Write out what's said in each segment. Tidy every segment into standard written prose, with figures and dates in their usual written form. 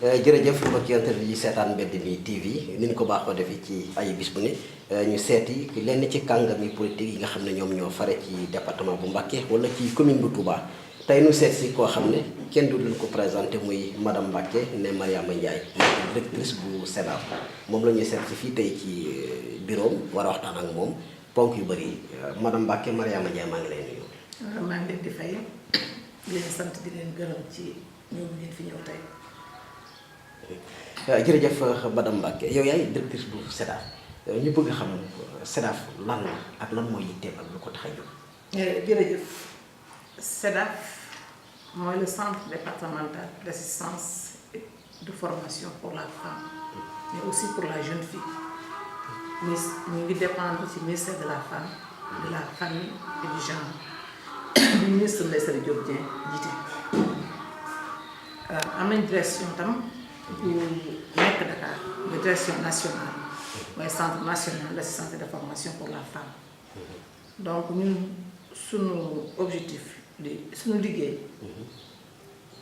jërëjëf mbokki internet yi seetaan Mbedd Mi TV ni ñu ko baaxoo defee ci ay bis bu ne ñu seeti lenn ci kàngami politique yi nga xam ne ñoom ñoo fare ci département bu Mbacké wala ci commune bu Touba tey nu seet si koo xam ne kenn du leen ko présenté muy madame Mbacké ne Mariama Ndiaye directrice bu SEDAF moom la ñuy seet si fii tey ci bureau war a waxtaan ak moom ponk yu bëri madame Mbacké Mariama Ndiaye maa ngi lay nuyu. maa ngi leen di fay di leen sant di leen gërëm ci ñoom ngeen fi ñëw tey. jërëjëf madame Mbacké yow yaay directrice bu SEDAF ñu bëgg xam SEDAF lan la ak lan mooy yitteem ak lu ko tax a jóg. jërëjëf SEDAF mooy le centre départemental d'assistance et de formation pour la femme mais aussi pour la jeune fille ñu ngi dépendre ci ministère de la femme de la famille et du genre du ministre Ndeye Saly Diop Dieng jiite am nañ direction tam bu nekk Dakar de direction nationale mooy centre national d'assistance et de formation pour la femme donc ñun suñu objectif suñu liggéey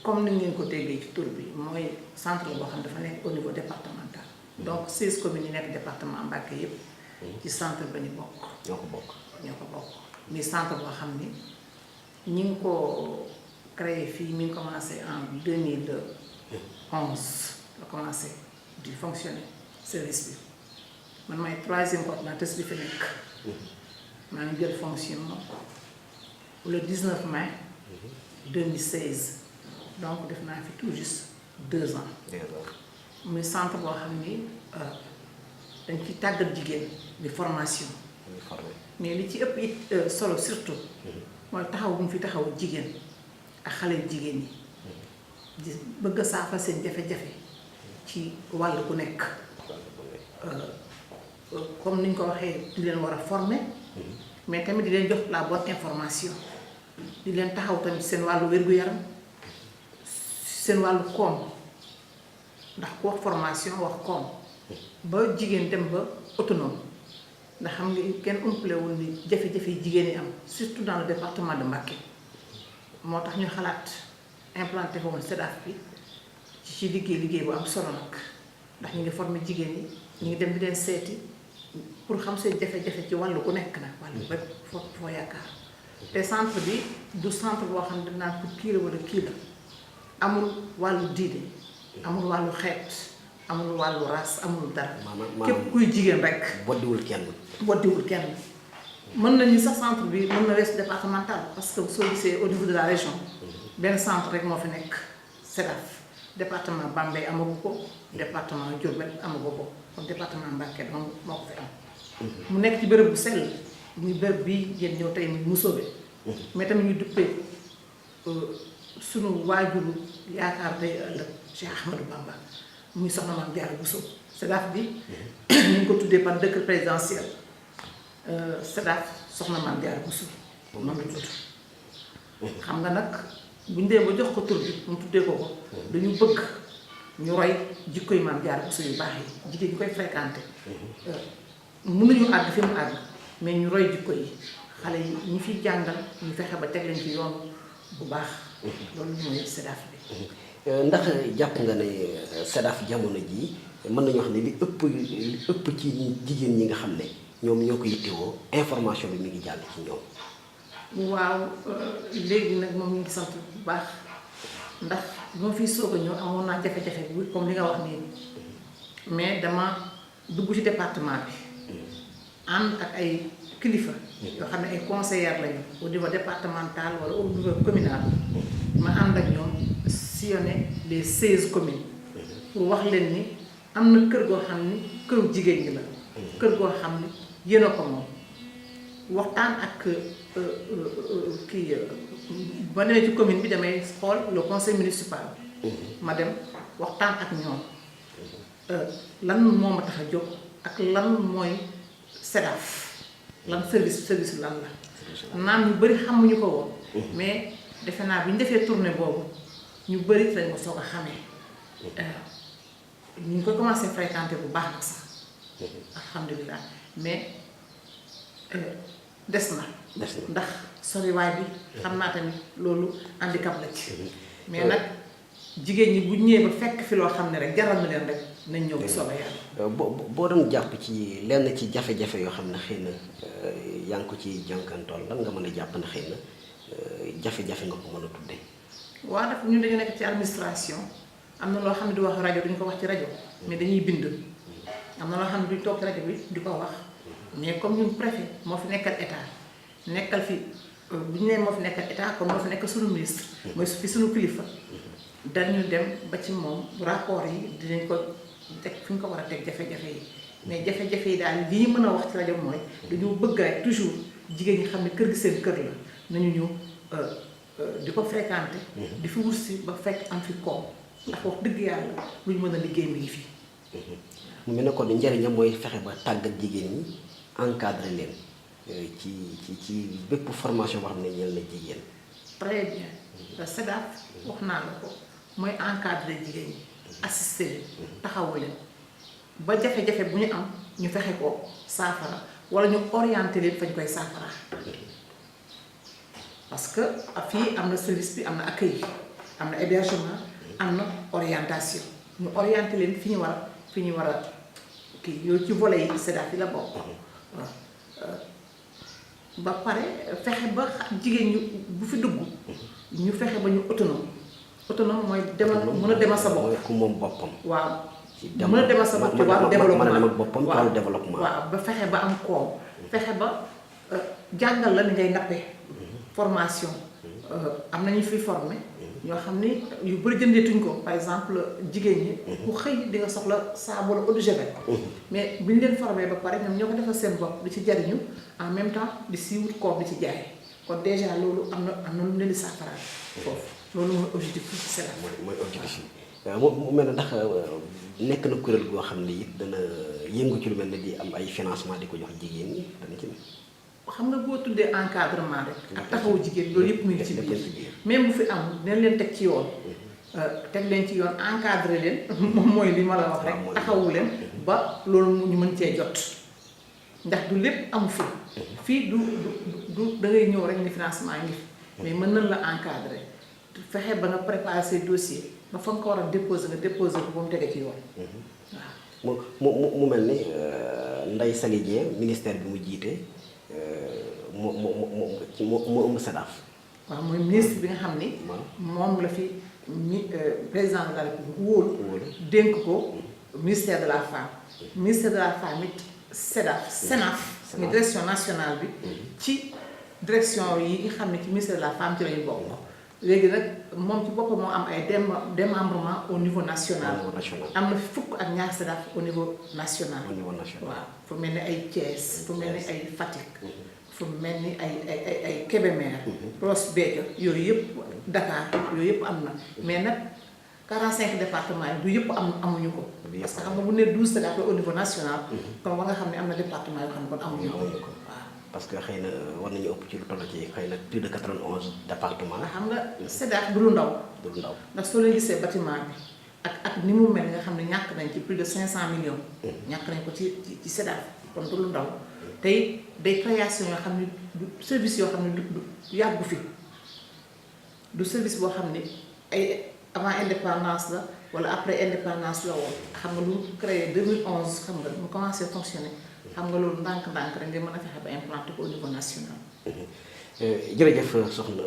comme ni ngeen ko déggee ci tur bi mooy centre la boo xam ne dafa nekk au niveau départemental donc 16 communes yi nekk département Mbacké yépp ci centre ba ñu bokk ñoo ko bokk muy centre boo xam ni ñi ngi ko créé fii mi ngi commencé en 2011 la commencé di fonctionner service bi man maay 3e coordinatrice bi fi nekk maa ngi jël fonction le 19 mai 2016 donc def naa fi tout juste 2 ans muy centre boo xam ni dañ ci tàggat jigéen di formation mais li ci ëpp it solo surtout mooy taxaw bu mu fi taxaw jigéen ak xale jigéen ñi di bëgg a saafara seen jafe-jafe ci wàll ku nekk comme ni ñu ko waxee di leen war a former mais tamit di leen jox la bonne information di leen taxaw tamit seen wàllu wér-gu-yaram seen wàllu koom ndax ku wax formation wax koom ba jigéen dem ba autonome ndax xam nga kenn umpalewul ni jafe-jafe yi jigéen ñi am surtout dans le département de Mbacké moo tax ñu xalaat implanté foofu SEDAF bi ci liggéey bu am solo nag ndax ñu ngi former jigéen ñi ñu ngi dem di leen seeti pour xam seen jafe-jafe ci wàllu ku nekk nag wàllu ba foo yaakaar te centre bi du centre boo xam ne dinaa ko kii la wala kii la amul wàllu diine amul wàllu xeet amul wàllu race amul dara képp kuy jigéen rek boddiwul kenn mën nañu sax centre bi mën na weesu départemental parce que soo gisee au niveau de la région benn centre rek moo fi nekk SEDAF département Bambey amagu ko département Diourbel amagu ko kon département Mbacké moom moo ko fi am mu nekk ci bërëb bu sell muy bërëb bi yéen ñëw tey muy Mboussobé mais tamit ñu duppee sunu waajuru yaakaar tey ëllëg Cheikh Ahmadou Bamba muy soxna Mame Diarra Bousso SEDAF bi ñu ngi ko tuddee par décret présidentiel SEDAF soxna Mame Diarra Bousso moom la tudd xam nga nag buñ dee ba jox ko tur bi mu tuddee ko dañu bëgg ñu roy jikkoy Mame Diarra Bousso yu baax yi jigéen ñi koy fréquenté mënuñu àgg fi mu àgg mais ñu roy jikko yi xale yi ñu fiy jàngal ñu fexe ba teg leen ci yoon bu baax loolu mooy SEDAF bi. ndax jàpp nga ne SEDAF jamono jii mën nañu wax ne li ëpp ci jigéen ñi nga xam ne ñoom ñoo ko yittewoo information bi mi ngi jàll ci ñoom. waaw léegi nag moom ñu ngi sant bu baax ndax moo fiy soog a ñëw amoon naa jafe-jafe bi comme li nga wax nii mais dama dugg ci département bi ànd ak ay kilifa yoo xam ne ay conseillères lañu au niveau départemental wala au niveau communal ma ànd ak ñoom sillonner les 16 communes pour wax leen ni am na kër goo xam ni këru jigéen ñi la kër goo xam ni yéen a ko moom waxtaan ak kii ba demee ci commune bi damay xool le conseil municipal ma dem waxtaan ak ñoom lan moo ma tax a jóg ak lan mooy SEDAF lan service lan la naan ñu bëri xamuñu ko woon mais defe naa bi ñu defee tournée boobu ñu bëri lañ ko soog a xamee ñu ngi koy commencé fréquenter bu baax nag sax alhamdulilah mais des na ndax soriwaay bi xam naa tamit loolu handicap la ci mais nag jigéen ñi bu ñëwee ba fekk fi loo xam ne rek jaral na leen rek nañ ñëw bu soobee yàlla. boo doon jàpp ci lenn ci jafe-jafe yoo xam ne xëy na yaa ngi ko ci jànkantool lan nga mën a jàpp ne xëy na jafe-jafe nga ko mën a tuddee. waaw daf ñun dañu nekk ci administration am na loo xam ne du wax rajo duñu ko wax ci rajo mais dañuy bind am na loo xam ne duñ toog ci rajo bi di ko wax mais comme ñun préfet moo fi nekkal état nekkal fi bu ñu nee moo fi nekkal état comme moo fi nekkal suñu ministre mooy fi suñu kilifa dañu dem ba ci moom rapport yi dinañ ko teg fi ñu ko war a teg jafe-jafe yi mais jafe-jafe yi daal lii mën a wax ci rajo mooy dañu bëgg rek toujours jigéen ñi xam ne kër gi seen kër la nañu ñëw di ko fréquenté di fi wut si ba fekk am fi koom ndax wax dëgg yàlla lu ñu mën a liggéey mi ngi fi. mu mel ne kon njëriñam mooy fexe ba tàggat jigéen ñi encadré leen ci bépp formation boo xam ne ñeel na jigéen. très bien SEDAF wax naa la ko mooy encadré jigéen ñi assister leen taxawu leen ba jafe-jafe bu ñu am ñu fexe ko saafara wala ñu orienté leen fa ñu koy saafara parce que fii am na service bi am na accueil am na hébergement am na orientation ñu orienté leen fi ñu war a kii yooyu ci volet yi SEDAF yi la bokk waaw ba pare fexe ba jigéen ñu bu fi dugg ñu fexe ba ñu autonome mooy demal mën a demal sa bopp. mooy ku moom boppam. waaw mën a demal sa bopp ci wàllu développement waaw ba fexe ba am koom fexe ba jàngal la ni ngay nappee formation am nañu fi formé ñoo xam ni yu bëri jëndeetuñ ko par exemple jigéen ñi ku xëy di nga soxla saabu wala eau de javel mais bu ñu leen formé ba pare ñoom ñoo ko defal seen bopp di ci jariñu en même temps di si wut koom di ci jaay kon déjà loolu am na lu leen di saafaraal foofu loolu mooy objectif bi ci SEDAF mooy objectif yi mu mel ne ndax nekk na kuréel goo xam ne it dana yëngu ci lu mel ne di am ay financement di ko jox jigéen ñi dana ci xam nga boo tuddee encadrement rek ak taxawu jigéen loolu yëpp mu ngi ci biir même bu fi am dinañ leen teg ci yoon teg leen ci yoon encadré leen moom mooy li ma la wax rek taxawu leen ba loolu ñu mën cee jot ndax du lépp amu fii du da ngay ñëw rek ni financement ngi fi mais mën nañ la encadré fexe ba nga préparer say dossier ba fa nga ko war a déposer nga déposer ko ba mu tege ci yoon waaw mu mel ni Ndeye Saly Dieng ministère bi mu jiite moo ëmb SEDAF. waaw mooy ministre bi nga xam ni moom la fi président de la République wóolu dénk ko ministère de la femme ministère de la femme it SENAF mi direction nationale bi ci direction yi nga xam ne ci ministère de la femme ci lañu bokk léegi nag moom ci boppam moo am ay démembrement au niveau national am na fukk ak ñaar SEDAF au niveau national waaw fu mel ni ay Thiès fu mel ni ay Fatick fu mel ni ay Kébémer Ross Béthio yooyu yëpp Dakar yooyu yëpp am na mais nag 45 départements yi du yëpp amuñu ko parce que xam nga bu ne 12 SEDAF la au niveau national kon war nga xam ne am na département yoo xam ne kon amuñu ko waaw parce que xëy na war nañu ëpp ci lu toll ci xëy na plus de 91 départements. xam nga SEDAF du lu ndaw. du lu ndaw ndax soo leen gisee bâtiment bi ak ni mu mel nga xam ne ñàkk nañ ci plus de 500 millions. ñàkk nañ ko ci SEDAF kon du lu ndaw. tey day création yoo xam ne du service yoo xam ne du yàggu fi du service boo xam ne ay avant indépendance la wala après indépendance la woon xam nga lu créé 2011 xam nga mu commencé fonctionner. xam nga loolu ndànk-ndànk rek nga mën a fexe ba implanté ko au niveau national. jërëjëf soxna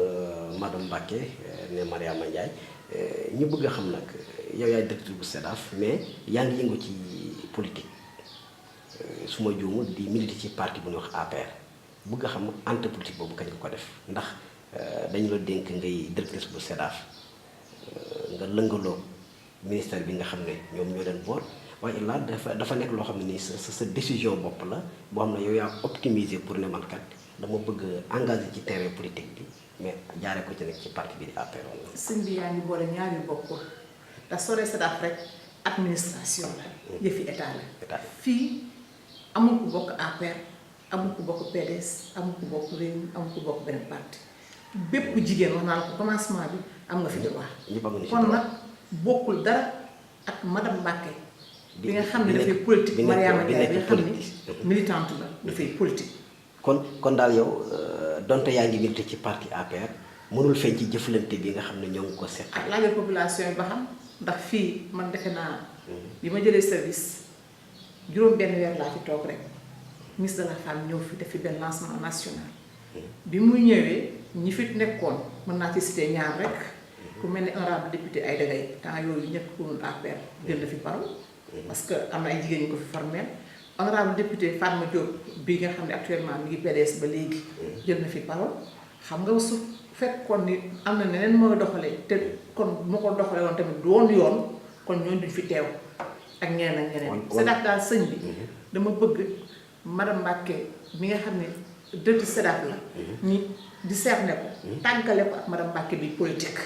madame Mbacké ne Mariama Ndiaye ñu bëgg a xam nag yow yaay directeur bu SEDAF mais yaa ngi yëngu ci politique su ma juumul di militer ci parti bu ñuy wax APR bëgg a xam entre politique boobu kañ nga ko def ndax dañu la dénk ngay directrice bu SEDAF nga lëngaloo ministère bi nga xam ne ñoom ñoo leen boor. waaye là dafa nekk loo xam ne nii sa décision bopp la boo xam ne yow yaa optimisé pour ne man kat dama bëgg engagé ci terrain politique bi mais jaaree ko ci nekk ci parti bi di APR. sëñ bi yaa ngi boole ñaar yu bokkul ndax soo dee SEDAF rek administration la. yëfi état la. fii amul ku bokk APR amul ku bokk PDS amul ku bokk Rewmi amul ku bokk beneen parti bépp jigéen wax naa la ko commencement bi am nga fi droit. kon nag bokkul dara ak madame Mbacké. bi nga xam ne dafay politique Mariama Ndiaye bi nga xam ne militante la dafay politique. kon daal yow donte yaa ngi milité ci parti APR mënul feeñ ci jëflante bi nga xam ne ñoo ngi ko seq. ak laajal population yi ba xam ndax fii man defe naa bi ma jëlee service juróom benn weer laa fi toog rek ministre de la femme ñëw fi def fi benn lancement national bi muy ñëwee ñi fi nekkoon mën naa ci citer ñaar rek ku mel ni honorable député Aïda Gaye temps yooyu ñëpp ku woon APR jël na fi parole parce que am na ay jigéen ñu ko fi formé honorable député Fatma Diop bi nga xam ne actuellement mi ngi PDS ba léegi jël na fi parole xam nga su fekkoon ni am na neneen moo doxalee te kon moo ko doxalee woon tamit du woon yoon kon ñooñu duñ fi teew ak ñeneen ak ñeneen SEDAF daal sëñ bi dama bëgg madame Mbacké mi nga xam ne dëtt SEDAF la ñi di seerne ko tàggale ko ak madame Mbacké bi politique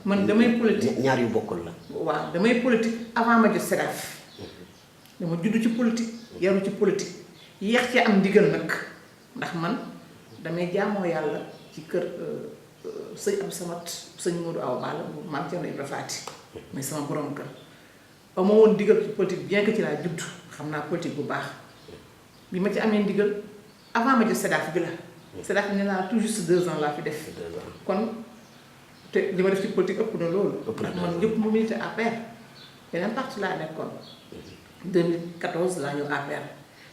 man damay politique ñaar yu bokkul la waaw damay politique avant ma jot SEDAF dama judd ci politique yaru ci politique yeex ci am ndigal nag ndax man damay jaamoo yàlla ci kër sëñ Abdou Samad sëñ Modou Awa Balla maam Thierno Ibra Faty mooy sama borom kër ba ma woon ndigal ci politique bien que ci laa judd xam naa politique bu baax bi ma ci amee ndigal avant ma jot SEDAF bi la SEDAF bi nee naa tout juste 2 ans laa fi def kon te li ma def ci politique ëpp na loolu ndax man ñëpp mu milité APR beneen parti laa nekkoon 2014 laa ñëw APR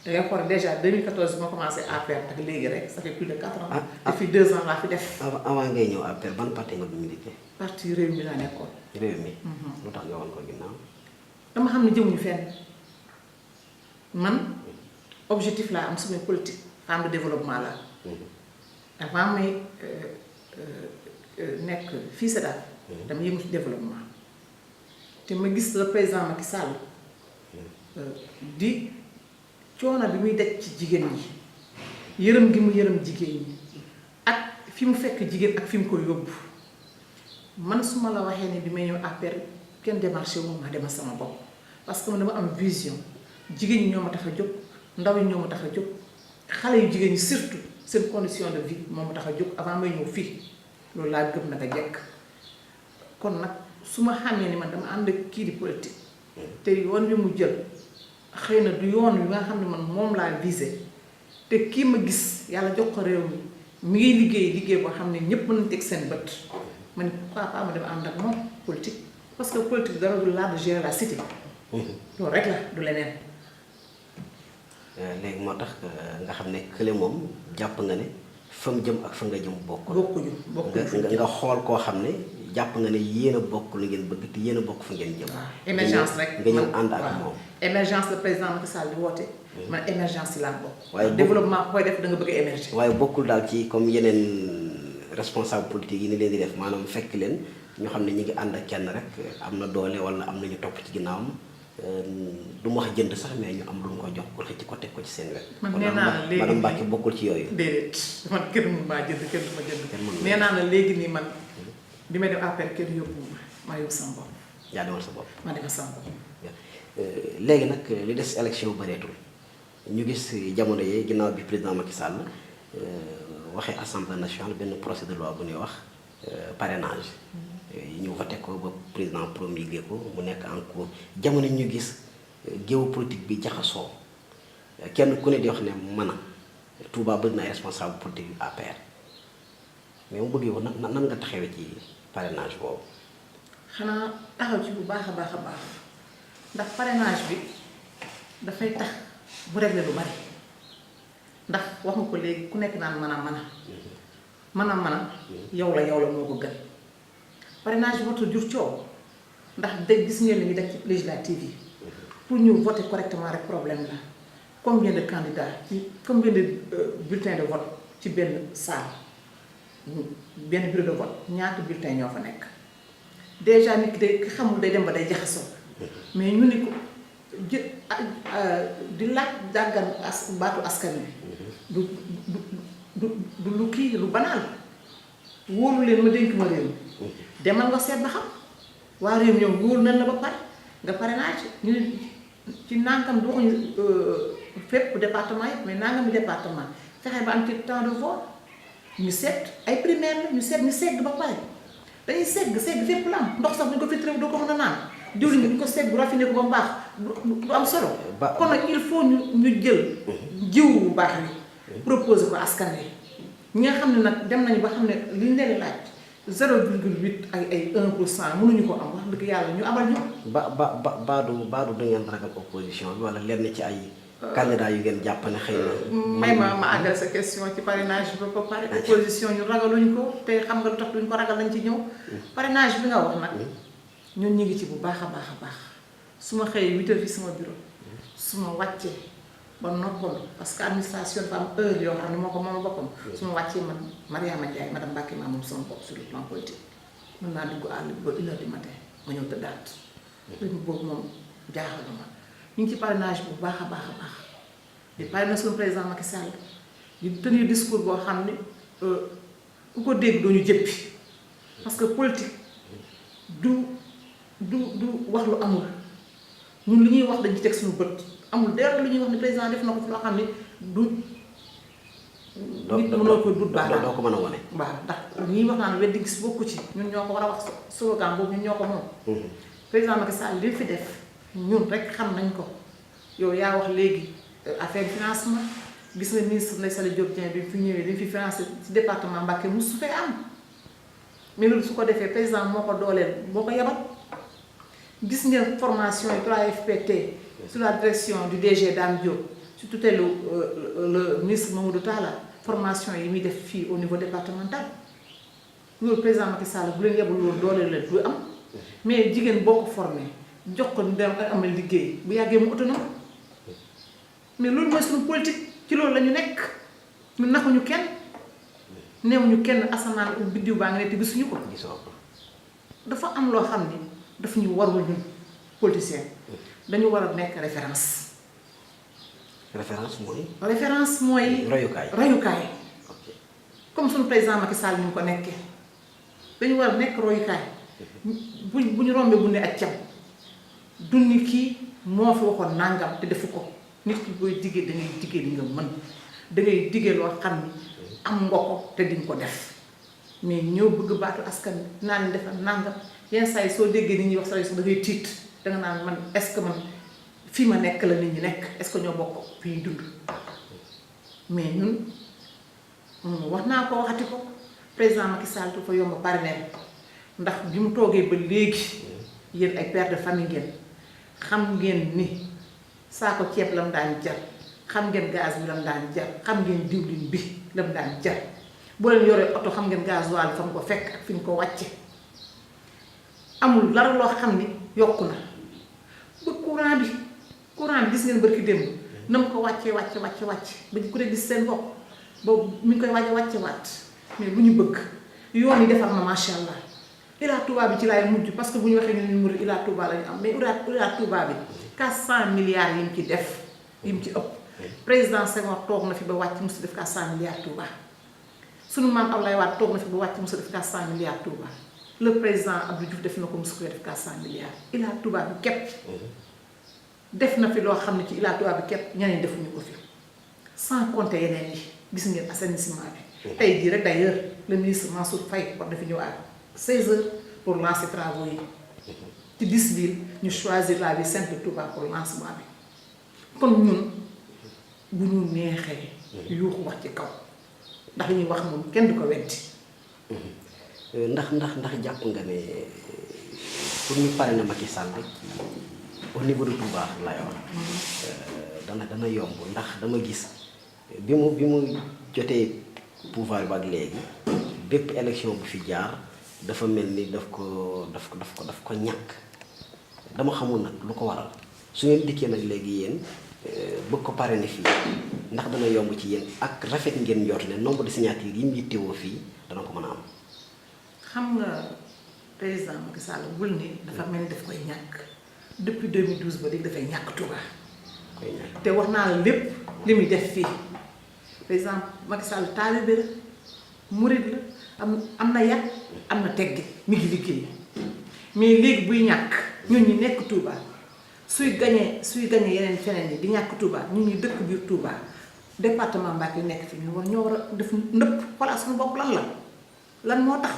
da ngay xool déjà 2014 bi ma commencé APR ak léegi rek ça fait plus de 4 ans. depuis 2 ans laa fi def. avant ngay ñëw APR ban parti nga milité. parti réew mi laa nekkoon. réew mi. lu tax nga woon ko ginnaaw. dama xam ne jëmuñu fenn man objectif laa am sumay politique femme de développement laa. avant may nekk fii SEDAF. dama yëngu ci développement. te ma gis le président Macky Sall di. coono bi muy daj ci jigéen ñi yërëm gi mu yërëm jigéen ñi ak fi mu fekk jigéen ak fi mu ko yóbbu man su ma la waxee ne bi may ñëw APR kenn démarché wu ma demal sama bopp parce que man dama am vision jigéen ñi ñoo ma tax a jóg ndaw yi ñoo ma tax a jóg xale yu jigéen ñi surtout seen condition de vie moo ma tax a jóg avant may ñëw fii loolu laa gëm naka jekk kon nag su ma xamee ni man dama ànd ak kii di politique te yoon bi mu jël xëy na du yoon wi nga xam ne man moom laa visé te kii ma gis yàlla jox ko réew mi ngi liggéey boo xam ne ñépp mën nañ teg seen bët ma ne pourquoi pas ma dem ànd ak moom politique parce que politique dara du l'art de gérer la cité loolu rek la du leneen léegi moo tax nga xam ne kële moom jàpp nga ne fa mu jëm ak fa nga jëm bokkuñu nga xool koo xam ne jàpp nga ne yéen a bokk lu ngeen bëgg te yéen a bokk fu ngeen jëm. émergence rek nga ñëw ànd ak moom. émergence le président Macky Sall di woote. man émergence laa bokk. waaye développement koy def da nga bëgg a émerger. waaye bokkul daal ci comme yeneen responsable politique yi ni leen di def maanaam fekk leen ñu xam ne ñu ngi ànd ak kenn rek am na doole wala am na ñu topp ci ginnaawam du ma wax jënd sax mais ñu am lu mu ko jox pour xëcc ko teg ko ci seen wet. man nee naa la léegi madame Mbacké bokkul ci yooyu. déedéet man kenn mënu maa jënd kenn du ma jënd. nee naa la léegi nii man. bi may dem APR kenn yóbbu ma yóbbu sama bopp. yaa demal sa bopp. maa demal sama bopp. léegi nag li des élection bëreetul ñu gis jamono yee ginnaaw bi président Macky Sall waxee assemblée nationale benn projet de loi bu ñuy wax parrainage. ñu voté ko ba président promulgué ko mu nekk en cours jamono ñu gis géopolitique bi jaxasoo kenn ku ne di wax ne mën a Touba bëgg na ay responsable politique yu APR. mais mu bëgg yow nan nga taxawee ci parrainage boobu. xanaa taxaw ci bu baax a baax ndax parrainage bi dafay tax bu réglé lu bari ndax wax nga ko léegi ku nekk naan mën a yow la moo ko gën parrainage bi warta jur coow ndax de gis ngeen li ñu def ci législative yi pour ñu voter correctement rek problème la combien de candidats ci combien de bulletins de vote ci benn salle. benn bureau de vote ñaata bulletin ñoo fa nekk déjà nit ki day xamul day dem ba day jaxasoo mais ñu ni ko di laaj jàggan baatu askan wi du lu kii lu banaal wóolu leen ma dénk ma réew mi demal nga seet ba xam waa réew ñoom wóolu nañ la ba pare nga parrainage ñu ci nangam du waxuñu fépp département yi mais nangami département fexe ba am ci temps de vote ñu seet ay primaire la ñu segg ba pare dañuy segg fépp la am ndox sax bu ñu ko filtré doo ko mën a naan diwlin bi bu ñu ko segg bu raffiné ko ba mu baax du am solo. kon nag il faut ñu jël jiw bu baax wi proposé ko askan wi ñi nga xam ne nag dem nañu ba xam ne li ñu leen laaj 0,8 ay 1% mënuñu ko am wax dëgg yàlla ñu abal ñu. baadu da ngeen ragal opposition bi wala lenn ci ay candidat yu ngeen jàpp ne xëy na. may ma àggal sa question ci parrainage bi ba pare. opposition ñu ragaluñ ko te xam nga lu tax duñ ko ragal lañ ci ñëw. parrainage bi nga wax nag ñun ñu ngi ci bu baax a baax a baax su ma xëyee 8 heures fi sama bureau su ma wàccee ba noppalu parce que administration dafa am heure yoo xam ne moo ko moom boppam. su ma wàccee man Mariama Ndiaye madame Mbacke maa moom sama bopp sur le plan politique mën naa dugg àll ba 1 heure du matin ma ñëw tëddaat. rythme boobu moom jaaxal na ma ñu ngi ci parrainage bu baax a baax a baax di parrainer suñu président Macky Sall di tenir discours boo xam ne ku ko dégg doo ñu jëppi parce que politique du wax lu amul ñun li ñuy wax dañ ci teg suñu bët amul dara lu ñuy wax ne président def na ko fi loo xam ne du. nit mënoo ko dut baaraam doo ko mën a wane. waaw ndax ñuy wax naan weddi gis bokku ci ñun ñoo ko war a wax slogan boobu ñun ñoo ko moom. président Macky Sall li fi def ñun rek xam nañ ko yow yaa wax léegi affaire financement gis nga ministre Ndeye Saly Diop Dieng bi fi ñëwee li fi financé ci département Mbacké mu su fee am mais loolu su ko defee président moo ko dooleel moo ko yabal gis ngeen formation yi 3FPT sous la direction du DG Dame Diop sur tutelle le ministre Mamadou Talla formation yi muy def fii au niveau départemental loolu président Macky Sall bu leen yabal loolu dooleel leen du am. mais jigéen boo ko formé jox ko dem amal liggéey bu yàggee mu autonome mais loolu mooy suñu politique ci loolu la ñu nekk ñu naxuñu kenn neewuñu kenn asamaan biddiw baa ngi ne te gisuñu ko. dafa am loo xam ni daf ñu warul ñun politicien dañu war a nekk référence. référence mooy. royukaay. comme suñu président Macky Sall ñu ko nekkee dañu war a nekk royukaay. bu ñu rombee bu ne ak cam dunni kii moo fi waxoon nàngam te defu ko nit ki booy diggee da ngay diggee li nga mën da ngay diggee loo xam ni am nga ko te diñ ko def mais ñëw bëgg baatu askan bi naan defal nàngam yenn saa yi soo déggee nit ñuy wax sa da ngay tiit danga naan man est-ce que man fii ma nekk la nit ñi nekk est-ce que ñoo bokk fi ñuy dund mais ñun wax naa ko waxati ko président Macky Sall dafa yomb parrainer ndax bi mu toogee ba léegi yéen ay père de famille ngeen xam ngeen ni saako ceeb lam daan jar xam ngeen gaz bi lam daan jar xam ngeen diwlin bi lam daan jar boo leen yoree oto xam ngeen gasoil fa mu ko fekk ak fi ñu ko wàcce amul dara loo xam ni yokku na ba courant bi gis ngeen barki démb na mu ko wàcce ba ku ne gis seen bopp boobu mi ngi koy wàcce waat mais lu ñu bëgg yoon yi defar na macha allah. Ila Touba bi ci laay mujj parce que bu ñu waxee ñu numéro Ila Touba la ñu am mais Ila Touba bi 400 milliards yi mu ci def yi mu ci ëpp président Senghor toog na fi ba wàcc musu def 400 milliards Touba sunu maam Abdoulaye Wade toog na fi ba wàcc musu def 400 milliards Touba le président Abdou Diouf def na ko musu koy def 400 milliards Ila Touba bi képp def na fi loo xam ne ci Ila Touba bi képp ñeneen defuñu ko fi sans compter yeneen yi gis ngeen assainissement bi tey jii rek d'ailleurs le ministre Mansour Faye war na fi ñëw à 16 heures pour lancer travaux yi ci 10 villes ñu choisir la ville sainte de Touba pour lancement bi kon ñun bu ñu neexee yuuxu wax ci kaw ndax li ñuy wax moom kenn du ko weddi. ndax jàpp nga ne pour ñu parrainer Macky Sall rek au niveau de Touba laay wax dana yomb ndax dama gis bi mu jotee pouvoir ba ak léegi bépp élection bu fi jaar. dafa mel ni daf ko ñàkk dama xamul nag lu ko waral su ngeen dikkee nag léegi yéen bëgg ko parrainer fii ndax dana yomb ci yéen ak rafet ngeen njort ne nombre de signatures yi mu yittewoo fii dana ko mën a am. xam nga président Macky Sall bul ni dafa mel ni daf koy ñàkk depuis 2012 ba léegi dafay ñàkk Touba. te wax naa la lépp li muy def fii président Macky Sall taalibe la murid la. am na yàq am na teggi mi ngi liggéey mais léegi buy ñàkk ñun ñi nekk Touba suy gañee yeneen feneen yi di ñàkk Touba ñun ñi dëkk biir Touba département Mbacké yu nekk fi ñoo war a def ndëpp xoolaat suñu bopp lan moo tax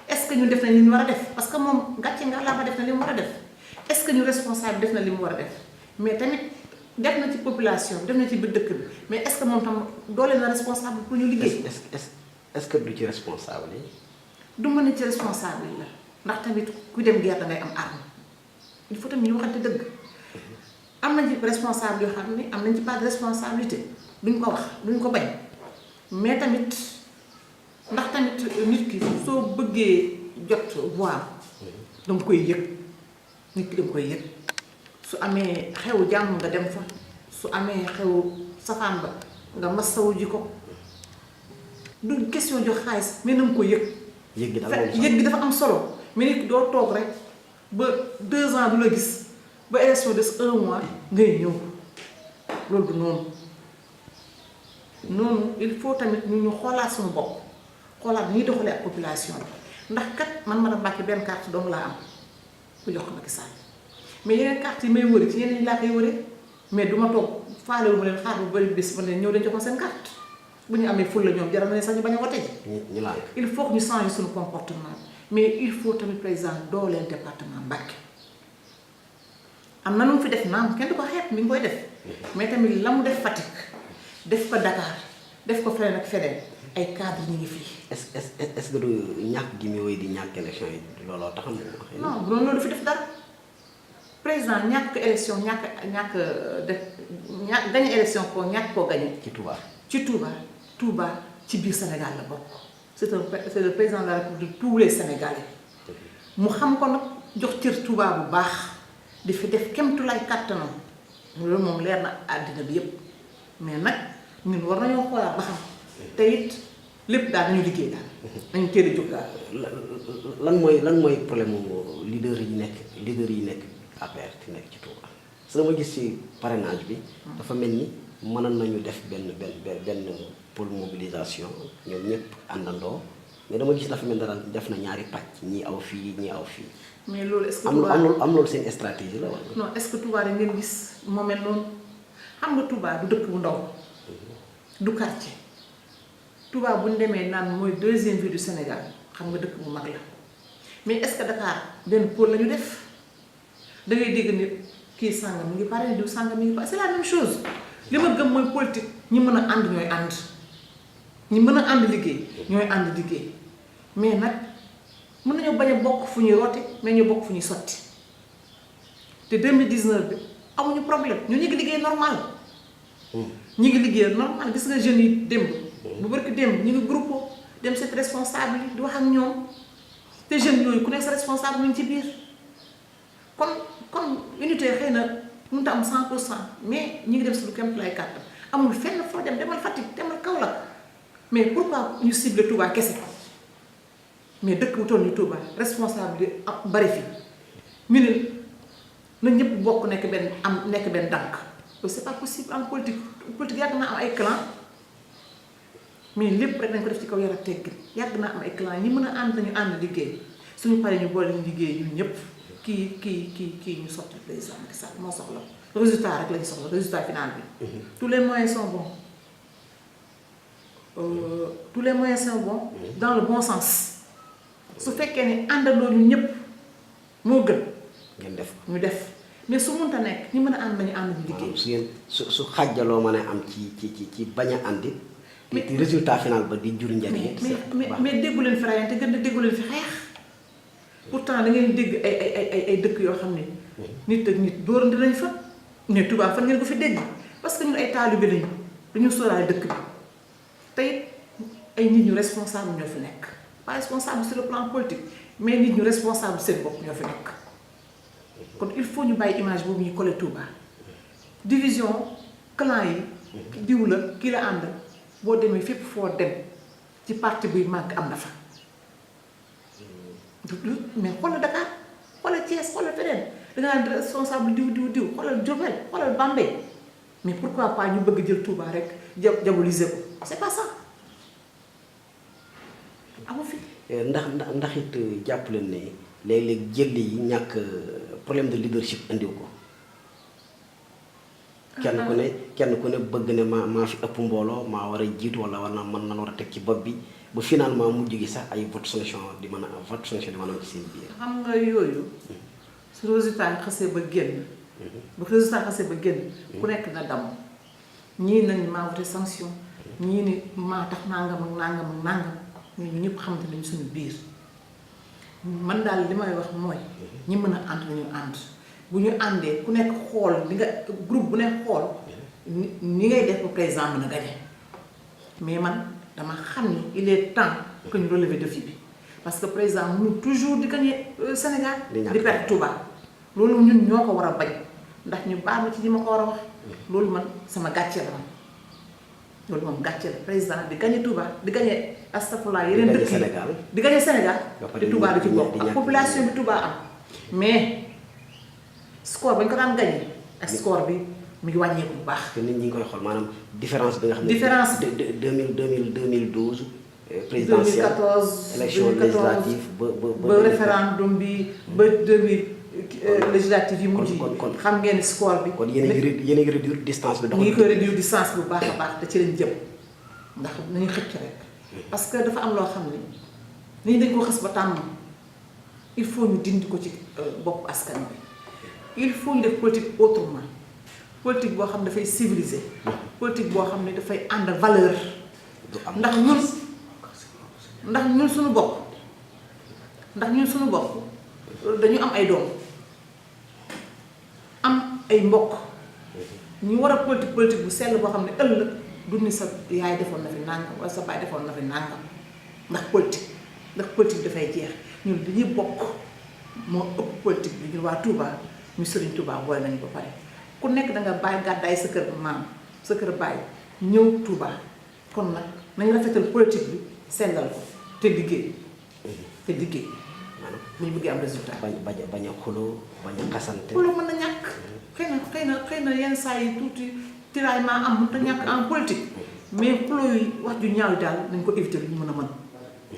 est-ce que ñu def na li ñu war a def parce que moom gàcce nga laa ma def na li mu war a def est-ce que ñu responsable def na li mu war a def mais tamit def na ci population def na ci biir dëkk bi mais est-ce que moom tam doole na responsable pour ñu liggéey. est-ce que du ci responsable yi. du mën a ci responsable yi la ndax tamit ku dem guerre da ngay am arme il faut tamit ñu waxante dëgg am nañ ci responsable yoo xam ne am nañ ci pas de responsabilité duñ ko wax duñ ko bañ mais tamit ndax tamit nit ki soo bëggee jot voix danga koy yëg nit ki danga koy yëg su amee xew jàmm nga dem fa su amee xew safaan ba nga masawu ji ko du question jox xaalis mais na nga ko yëg. yëg gi dafa am solo mais nit ki doo toog rek ba 2 ans du la gis ba élection des 1 mois ngay ñëw loolu du noonu il faut tamit ñu xoolaat suñu bopp xoolaat ñuy doxalee ak population bi ndax kat man madame Mbacké benn carte dong laa am ku jox ko Macky Sall mais yeneen carte yi may wëri ci yeneen laa koy wëree mais du ma toog faalewu ma leen xaar bu bari bés ma leen ñëw leen jox ma seen carte bu ñu amee ful la ñoom jaral na sax ñu bañ a wote ji. ñu laaj il faut que ñu changer suñu comportement mais il faut tamit président dooleel département Mbacké am na lu mu fi def naam kenn du ko xeeb mi ngi koy def mais tamit la mu def Fatick def ko Dakar def ko feneen ak feneen ay cadres ñu ngi fii. est-ce que du ñàkk gi muy wéy di ñàkk élection yi looloo taxam na. non bu doon loolu fi def dara président ñàkk élection ñàkk def ñàkk gañe élection koo ñàkk koo gañe. ci Touba ci biir Sénégal la bokk c'est le président de la République de tous les Sénégalais mu xam ko nag jox cër Touba bu baax di fi def kemtulaay kàttanam loolu moom leer na àddina bi yépp mais nag ñun war nañoo xoolaat ba xam te it lépp daal nañu liggéey daal nañu teel a jóg daal. lan mooy problème mu leader yi nekk APR ci nekk ci Touba su dama gis ci parrainage bi dafa mel ni mënoon nañu def benn pôle mobilisation ñoom ñëpp àndandoo mais dama gis dafa mel ni daal def na ñaari pàcc ñii aw fii ñii aw fii. mais loolu est-ce que Touba am loolu seen stratégie la wala. non est-ce que Touba da ngeen gis moo mel noonu xam nga Touba du dëkk bu ndaw du quartier Touba bu ñu demee naan mooy 2e ville du Sénégal xam nga dëkk bu mag la mais est-ce que Dakar benn pôle la ñu def da ngay dégg nit kii sàngam mi ngi pare diw sàngam mi ngi pare c'est la même chose li ma gëm mooy politique ñi mën a ànd ñooy ànd ñi mën a ànd liggéey ñooy ànd liggéey mais nag mën nañoo bañ a bokk fu ñuy roote mais ñu bokk fu ñuy sotti te 2019 bi amuñu problème ñu ngi liggéey normal. ñu ngi liggéey normal gis nga jeunes yi démb. bu barki démb ñu ngi groupe dem set responsable yi di wax ak ñoom te jeunes yooyu ku nekk sa responsable ñu ci biir kon unité xëy na mënut a am 100% mais ñu ngi dem si lu kéem lay kàttan amul fenn foo dem demal Fatick demal Kaolack mais pourquoi ñu ciblé Touba kese mais dëkk bu toll ni Touba responsable yi ak bari fi ñu ne na ñëpp bokk nekk benn dànk loolu c'est pas possible en politique yàgg naa am ay clan mais lépp rek nañ ko def ci kaw yar ak teggin yàgg naa am ay clan ñi mën a ànd nañu ànd liggéey suñu paree ñu boole ñu liggéey ñun ñëpp kii ñu sotti président Macky Sall moo soxla résultat rek lañu soxla résultat final bi. tous les moyens sont bons tous les moyens sont bons dans le bon sens su fekkee ni àndandoo ñu ñëpp moo gën. ngeen def ñu def mais su mënta nekk ñi mën a ànd nañu ànd ñu liggéey. su xàjjaloo mën a am ci bañ a àndi. mais résultat final ba di jur njëriñ. mais déggu leen fi rayante gën a déggu leen fi xeex pourtant da ngeen dégg ay dëkk yoo xam ne nit ak nit dóorante nañ fa mais Touba fan ngeen ko fi dégg parce que ñun ay taalibe lañu dañu sóoraale dëkk bi te it ay nit ñu responsable ñoo fi nekk pas responsable sur le plan politique mais nit ñu responsable seen bopp ñoo fi nekk kon il faut ñu bàyyi image boobu ñuy collé Touba division clan yi diw la kii la ànd boo demee fépp foo dem ci parti buy màgg am na fa mais xoolal Dakar xoolal Thiès xoolal feneen da nga naan responsable diw xoolal Diourbel xoolal Bambey mais pourquoi pas ñu bëgg jël Touba rek diaboliser ko c'est pas ça amu fi. ndax it jàpp leen ne léeg-léeg jël yi ñàkk problème de leadership indiw ko. kenn ku ne bëgg ne maa fi ëpp mbooloo maa war a jiitu wala war na mën na war a teg ci bopp bi ba finalement mujj gi sax ay vote sanction di mën a am ci seen biir. xam nga yooyu su résultat yi xasee ba génn. bu résultat xasee ba génn. ku nekk na damm ñii nañ maa voté sanction ñii ni maa tax nangam ak nangam ak nangam ñun ñëpp xamante nañu suñu biir man daal li may wax mooy ñi mën a ànd nañu ànd bu ñu àndee ku nekk xool li nga groupe bu nekk xool ni ngay def pour président mën a gagné mais man dama xam ni il est temps que ñu relever défi bi parce que président mënu toujours di gagné Sénégal di perte Touba loolu ñun ñoo ko war a bañ ndax ñu baal ma ci li ma ko war a wax loolu man sama gàcce la man loolu moom gàcce la président di gagné Touba di gagné astafurlah yeneen dëkk yi di gagné Sénégal te Touba du ci bokk ak population bi Touba am mais score ba ñu ko daan gagné ak score bi mi ngi wàññeeku bu baax. te nit ñi ngi koy xool maanaam différence bi nga xam ne. différence de 2012. présidentielle 2014 élection législative ba référendum bi ba 2000 législative yi mujj yi xam ngeen score bi. kon yéen a ngi réduire distance bi. ñu ngi koy réduire distance bu baax a baax te ci lañ jëm ndax nañu xëcc rek parce que dafa am loo xam ne nit ñi dañ ko xës ba tàmm il faut ñu dindi ko ci bopp askan bi il faut ñu def politique autrement politique boo xam ne dafay civiliser politique boo xam ne dafay ànd valeur ndax ñun suñu bopp dañu am ay doom am ay mbokk ñu war a politique bu sell boo xam ne ëllëg du ni sa yaay defoon na fi nàngam wala sa baay defoon na fi nàngam ndax politique dafay jeex ñun dañuy bokk moo ëpp politique bi ñun waa Touba ñu Sëriñ Touba boole nañu ba pare ku nekk da nga bàyyi gàddaay sa kër maam sa kër bàyyi ñëw Touba kon nag nañu rafetal politique bi sellal ko te liggéey maanaam bu ñu bëggee am résultat. bañ a xuloo bañ a xasante. xuloo mën na ñàkk xëy na yenn saa yi tuuti tiraillement am mën na ñàkk en politique mais xuloo yi wax ju ñaaw daal nañ ko éviter lu ñu mën a mën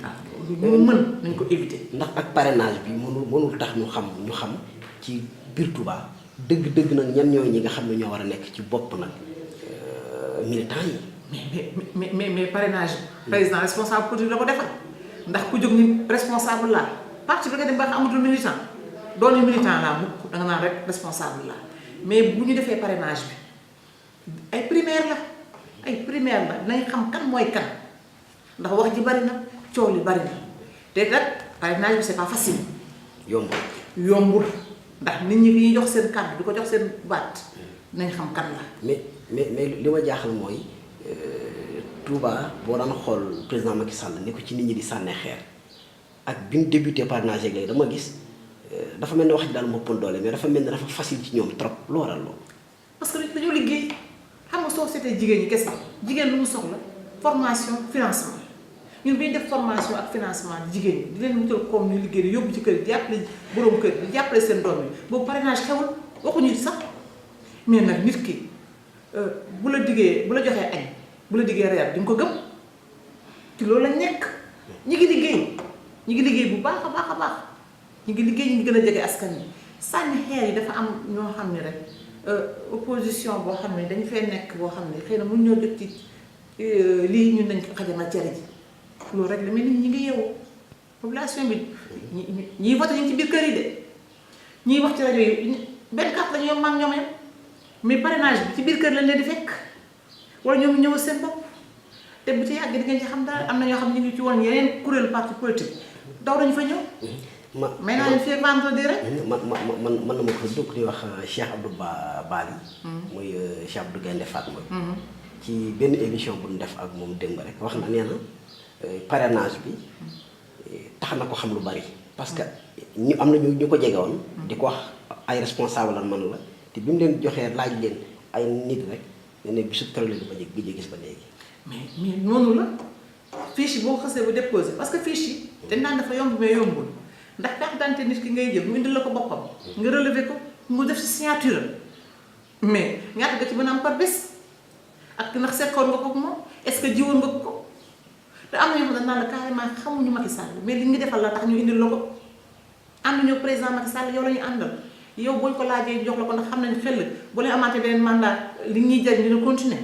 waaw lu ñu mën nañ ko éviter. ndax ak parrainage bi mënul tax ñu xam ci biir Touba dëgg nag ñan ñooy ñi nga xam ne ñoo war a nekk ci bopp nag militants yi. mais parrainage bi. président responsable politique la ko defal ndax ku jóg ni responsable laa parti bi nga dem ba nga amatul militant doon militant laa mukk da nga naan rek responsable laa mais bu ñu defee parrainage bi ay primaire la dinañ xam kan mooy kan ndax wax ji bari na coow li bari na te nag parrainage bi c'est pas facile. yombul ndax nit ñi fi ñuy jox seen kàddu di ko jox seen baat nañ xam kan la. mais li ma jaaxal mooy. Touba boo daan xool président Macky Sall ni ko ci nit ñi di sànnee xeer ak bi ñu débuté parrainage léegi dama gis dafa mel ni wax ji daal moppoon doole mais dafa mel ni dafa facile ci ñoom trop lu waral loolu. parce que dañoo liggéey xam nga société jigéen ñi kese jigéen lu mu soxla formation financement ñun bi ñu def formation ak financement jigéen ñi di leen wutal comme ñu liggéey di yóbbu ci kër yi jàppale borom kër di jàppale seen doom yi boobu parrainage xewul waxuñu sax mais nag nit ki bu la joxee añ. bu la diggee reer di nga ko gëm ci loolu lañ nekk ñi ngi liggéey bu baax a baax ñi ngi gën a jege askan wi sànni xeer yi dafa am ñoo xam ne rek opposition boo xam ne dañu fee nekk boo xam ne xëy na mun ñoo jot ci lii ñun nañ ko xajamal cere ji loolu rek la mais nit ñi ngi yeewoo population bi ñiy voté ñu ngi ci biir kër yi de ñiy wax ci rajo yi benn carte lañu yom maam ñoom yam mais parrainage bi ci biir kër lañ leen di fekk wala ñoom ñëw seen bopp te bu ci yàgg di ngeen ci xam dara am na ñoo xam ne ñu ngi ci woon yeneen kuréel parti politique daw dañu fa ñëw. may naa leen fii vendredi rek. man na ma ko dugg di wax Cheikh Abdou Bali. muy Cheikh Abdou Gaynde Fatma. ci benn émission bu ñu def ak moom démb rek wax na nee na parrainage bi tax na ko xam lu bari. parce que ñu am na ñu ko jege woon. di ko wax ay responsable lan man la te bi mu leen joxee laaj leen ay nit rek. ne bisu keroog la ba léegi gis ba léegi. mais noonu la fiche yi boo xasee ba déposé parce que fiche yi dañ naan dafa yomb mais yombul ndax carte d'identité nit ki ngay jël mu indil la ko boppam. nga relever ko mu def si signature mais ñaata nga ci mën a am par bés ak ndax seqoon nga ko moom est-ce que jiwoon nga ko te am na ñoo xam ne naan la carrément xamuñu Macky Sall mais li ñu defal la tax ñu indil la ko ànduñu président Macky Sall yow la ñu àndal. yow boo ko laajee jox la ko ndax xam nañ xel bu leen amaatee beneen mandat li ñuy jariñ dina continuer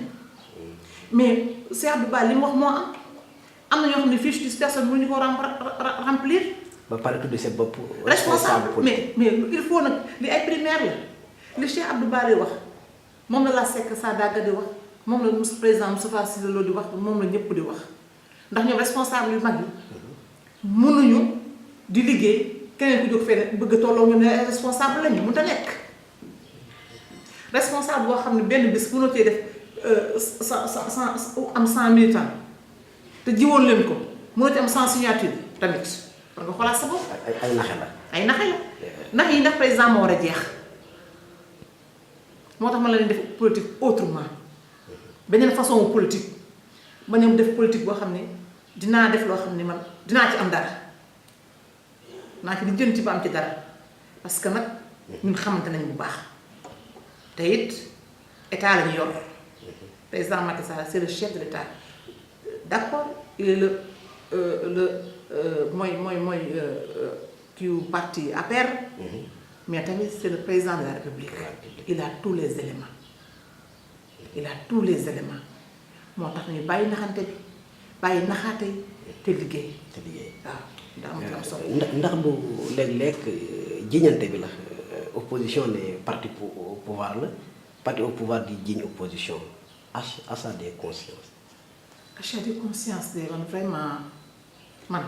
mais Cheikh Abdou Ba li mu wax moo am na ñoo xam ne fiche de personne mënuñu ko remplir. ba pare tudd seen bopp. responsable mais il faut nag li ay primaire la li Cheikh Abdou Ba di wax moom la Seck Sadaga di wax moom la président Moustapha Cissé Lo di wax moom la ñëpp di wax ndax ñoom responsable yu mag yi mënuñu di liggéey keneen ku jóg fenn bëgg a tolloo ñoom ne responsable lañu mënut a nekk responsable boo xam ne benn bés mënoo cee def am 100 militants te jiwoon leen ko mënoo ci am 100 signature tamit war nga xoolaat sa bopp. ay naxe la. ay naxe la nax yi ndax président moo war a jeex moo tax ma la leen def politique autrement beneen façon politique ba ñoom def politique boo xam ne dinaa def loo xam ne man dinaa ci am dara naa ci di jën ci ba am ci dara parce que nag ñun xamante nañ bu baax te it état la ñu yor président Macky Sall c'est le chef de l'état d'accord il est mooy kiiw parti APR mais tamit c'est le président de la République il a tous les éléments moo tax ñu bàyyi naxante bi bàyyi naxaate yi te liggéey waaw daa am solo ndax du léeg-léeg jiñante bi la opposition ne parti au pouvoir la parti au pouvoir di jiñ opposition achat des consciences de man vraiment man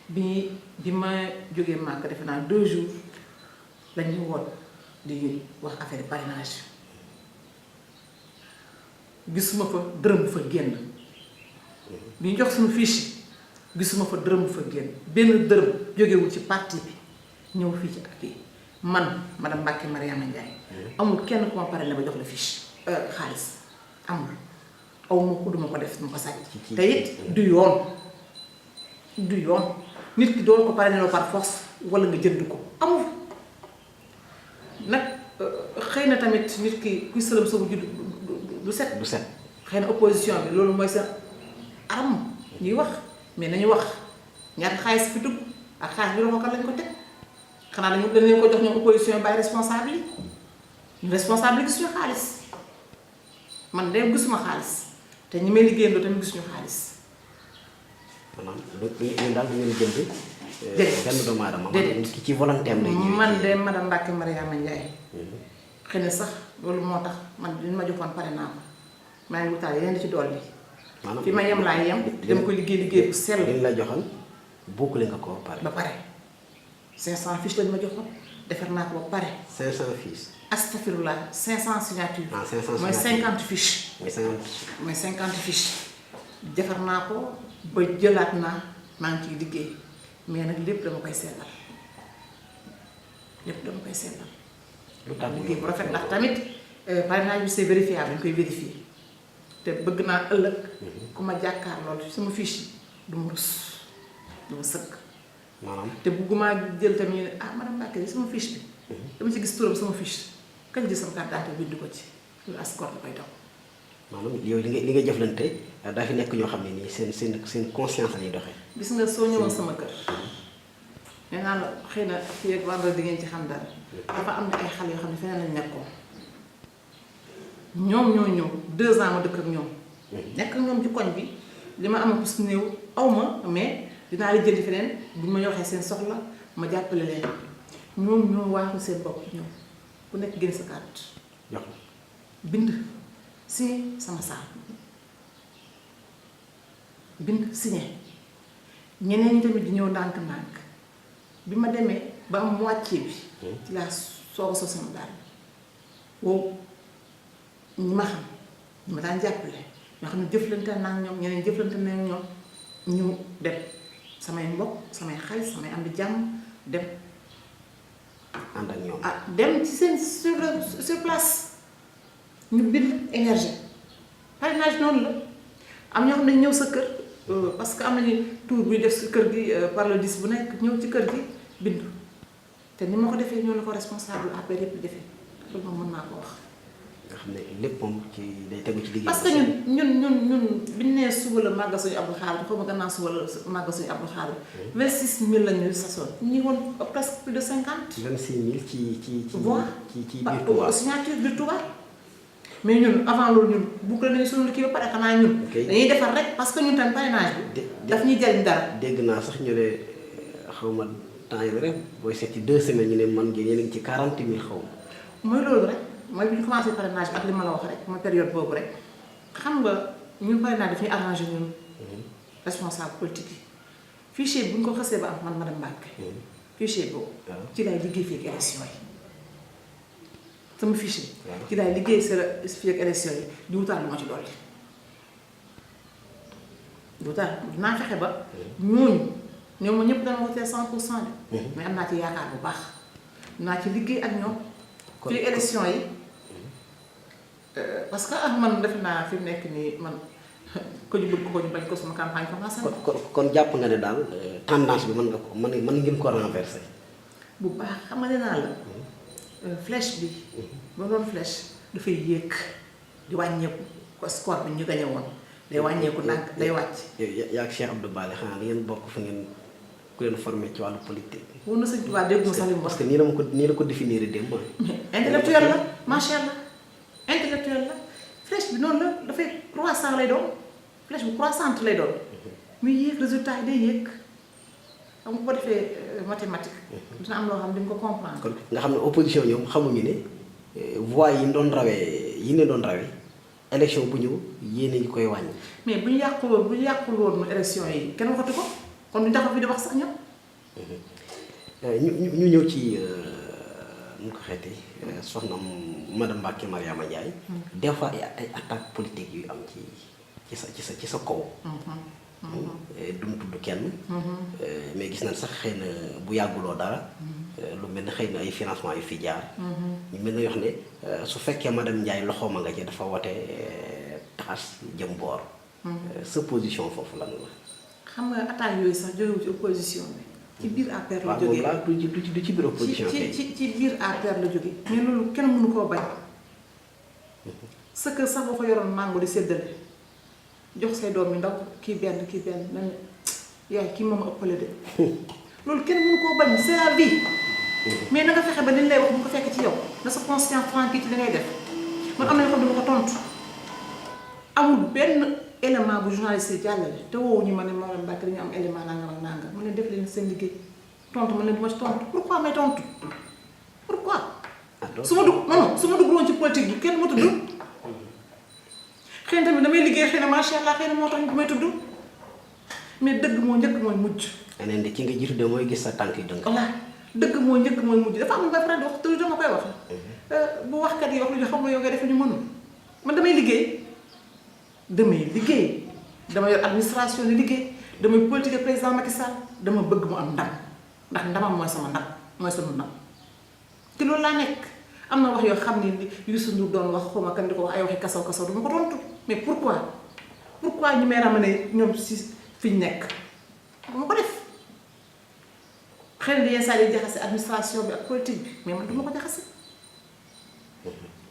bi ma jógee Màkka defe naa 2 jours lañu woon di wax affaire parrainage gisuma fa dërëm fa génn bi ñu jox suñu fiche gisuma fa dërëm fa génn benn dërëm jógewul ci parti bi ñëw fii ci ak yi man madame Mbacké Mariama Ndiaye amul kenn ku ma parrainé ba jox la fiche xaalis amul aw ma ko duma ko def duma ko sàcc te it du yoon nit ki doon ko parrainé par force wala nga jënd ko amul nag xëy na tamit nit ki kuy sëlëm soobu judd du set xëy na opposition bi loolu mooy seen arme ñuy wax mais nañu wax ñaata xaalis fi dugg ak xaalis bi loxo kan lañ ko teg xanaa dañu leen ko jox ñoom opposition bàyyi responsable yi ñu responsable yi gisuñu xaalis man de gisuma xaalis te ñi may liggéeyandoo tamit gisuñu xaalis maanaam ñun daal du ngeen jënd benn doomu aadama ki ci volonté am lay ñëw man de madame Mbacké Mariama Ndiaye xëy na sax loolu moo tax man li ma joxoon pare naa ko maa ngi wutaal yeneen di ci dool bi fi ma yem laa yem dama koy liggéey bu sell li la joxoon bokkule nga ko ba pare 500 fiches lañ ma joxoon defar naa ko ba pare 500 fiches astafirullah 500 signatures 500 mooy 50 fiches mooy 50 fiches defar naa ko ba jëlaat naa maa ngi ciy liggéey mais nag lépp dama koy sellal lu tax liggéey bu rafet ndax tamit parrainage bi c'est vérifiable dañ koy vérifier te bëgg naa ëllëg ku ma jàkkaar loolu sama fiche yi du ma rus du ma sëkk maanaam te bëgguma jël tamit ñu ne ah madame Mbacké sama fiche bi dama ci gis turam sama fiche kañ jël sama carte d'identité bind ko ci lu ascor da koy daw maanaam yow li nga jëflante daa fi nekk ñoo xam ne nii seen conscience lañuy doxee gis nga soo ñëwoon sama kër nee naa la xëy na fii ak wàllu di ngeen ci xam dara dafa am na ay xale yoo xam ne feneen lañ nekkoon ñoom ñoo ñëw 2 ans ma dëkk ak ñoom nekk ak ñoom ci koñ bi li ma am kus néew aw ma mais dinaa la jëndi feneen buñ ma waxee seen soxla ma jàppale leen ñoom ñoo waaxu seen bopp ñoom ku nekk génn sa carte jox bind signé sama saal bind signé ñeneen ñi tamit di ñëw ndànk-ndànk bi ma demee ba am moitié bi ci laa soog a sos sama daal wow ñi ma xam ñi ma daan jàppale ñoo xam ne jëflante naa ak ñoom ñeneen jëflante naa ak ñoom ñu dem samay mbokk samay xarit samay am di jàmm dem ànd ak ñoom dem ci seen sur place ñu bind énergie parrainage noonu la am ñoo xam ne ñëw sa kër parce que am nañu tour buy def si kër gi par le 10 bu nekk ñëw ci kër gi bindu te ni ma ko defee ñoo la ko responsable après yëpp defee loolu moom mën naa ko wax. nga xam ne lépp moom ci day tegu ci liggéey. parce que ñun biñ nee suba la màggal suñu Abdou Khadre xaw ma gannaaw suba la màggal suñu Abdou Khadre 26000 la ñu sasoon ñu ngi woon presque plus de 50. 26000 ci voix ci biir Touba signature biir Touba. mais ñun avant loolu ñun boucler nañu suñu kii ba pare xanaa ñun. dañuy defar rek parce que ñun tam parrainage bi. daf ñuy jariñ dara. dégg naa sax ñu ne xaw ma temps yi rek booy seet ci 2 semaines ñu ne man ngeen yéen a ngi ci 40000 xaw ma. mooy loolu rek mooy bi ñu commencé parrainage bi ak li ma la wax rek mooy période boobu rek xam nga ñun parrainage daf ñuy arrangé ñun. responsable politique yi fichier bi bu ñu ko xasee ba am man madame Mbacke fichier boobu ci laay liggéey fii ak élection yi sama fichier ci laay liggéey fii ak élection yi di wutaal lu ma ci dolli di wutaal dinaa fexe ba ñooñu ñoom ma ñëpp dama wotee 100% de mais am naa ci yaakaar bu baax naa ci liggéey ak ñoom fii élection yi parce que ak man defe naa fi mu nekk nii man ko ñu bëgg ko ñu bañ ko sama campagne commencé na. kon jàpp nga ne daal tendance bi mën nga ko mën ngeen ko renverser. bu baax xam nga ne naa la flèche bi ba doon flèche dafay yéeg di wàññeeku ko score bi ñu gañe woon day wàññeeku ndànk day wàcc. yaa ak Cheikh Abdou Bale xanaa da ngeen bokk fu ngeen ku leen formé ci wàllu politique. wóor na sëñ Tuubaa dégg nga sax li mu wax. parce que nii la ko définir démb. intellectuel la macha allah intellectuel la flèche bi noonu la dafay croissant lay doon flèche bu croissante lay doon muy yéeg résultat yi day yéeg xam nga ko defee mathématique dina am loo xam di nga ko comprendre. kon nga xam ne opposition ñoom xamuñu ne voix yi ñu doon rawee élection bu ñëw yéen a ngi koy wàññi. mais bu ñu yàqul woon élection yi kenn waxatu ko kon duñ taxaw fi di wax sax ñoom. ñu ñëw ci nu ko xeeti soxna madame Mbacke Mariama Ndiaye. des fois ay attaques politiques yu am ci sa kaw. duñ tudd kenn. mais gis nañ sax xëy na bu yàgguloo dara. lu mel ne xëy na ay financement yu fi jaar. ñu mel ne yoo xam ne su fekkee madame Ndiaye loxoom a nga ci dafa wote taxas jëm boor. sa position foofu lan la. xam nga attaques yooyu sax jógewu ci opposition bi. ci biir APR la jógee waaw du ci biir opposition ci biir APR la jógee. mais loolu kenn mënu koo bañ. sa kër sax boo ko yoroon mango di séddale jox say doom yi ndaw kii benn na ne yaay kii moom ëppale de loolu kenn mënu koo bañ c'est la vie. mais na nga fexe ba dañ lay wax bu ko fekk ci yow na sa conscience tranquille ci li ngay def man am na yoo xam ne dama ko tontu amul benn élément bu journaliste yi jàllale te woowu ñu ma ne Mariama Mbacke dañu am élément nangam ak nangam mu ne def leen seen liggéey tontu ma ne du ma ci tontu pourquoi may tontu pourquoi. su ma dugg woon ci politique bi kenn ma tudd xëy na tamit damay liggéey xëy na macha allah xëy na moo tax ñu may tudd mais dëgg moo njëkk mooy mujj. yeneen de ci nga jiitu de mooy gis sa tànk yi dënk. voilà dëgg moo njëkk mooy mujj dafa am lu may faral di wax toujours dama koy wax bu waxkat yi wax lu ñu xam nga yow ngay def ñu mënul man damay liggéey dama yor administration di liggéey damay politique président Macky Sall dama bëgg mu am ndam ndax ndamam mooy sama ndam mooy sunu ndam te loolu laa nekk am na wax yoo xam ne Youssou Ndour doon wax xaw ma kan di ko wax ay waxi kasaw du ma ko tontu mais pourquoi ñu may ramener ñoom si fi ñu nekk dama ko def xëy na yenn saa yi jaxase administration bi ak politique bi mais man du ma ko jaxase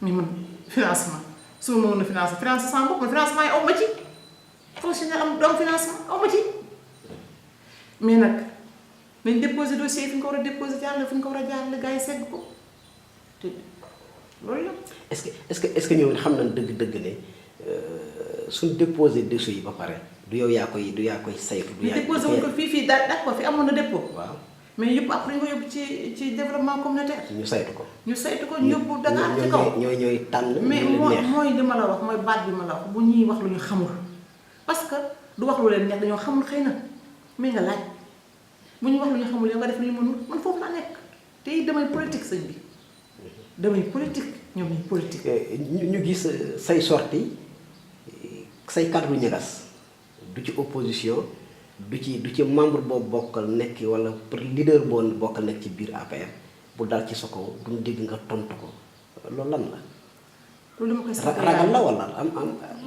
mais man financement su ma mën a financer sama bopp man financement yi aw ma ci fonctionnaire am doom financement aw ma ci mais nag nañ déposer dossier fi ñu ko war a déposer jaarale fi ñu ko war a jaarale gars yi segg ko te loolu la. est-ce que ñoom xam nañ dëgg-dëgg ne suñ déposer dossier yi ba pare du yow yaa koy saytu. du yaa déposé wuñ ko fii d'accord fi amoon na dépôt. waaw mais yëpp après ñu ko yóbbu ci développement communautaire. ñu saytu ko ñu yóbbu Dakar ci kaw ñooy tànn. mais mooy li ma la wax mooy baat bi ma la wax bu ñuy wax lu ñu xamul parce que du wax lu leen neex dañoo xamul xëy na mais nga laaj bu ñuy wax lu ñu xamul yow nga def lu ñu mënul man foofu laa nekk te it damay politique sëñ bi damay politique ñoom ñuy politique. ñu gis say sorti say kàddu ñagas du ci opposition. du ci membre boobu bokkal nekk wala leader boo bokkal nekk ci biir APR bu dal ci sa kaw duñ dégg nga tontu ko loolu lan la. loolu dama koy sant ragal la wala am.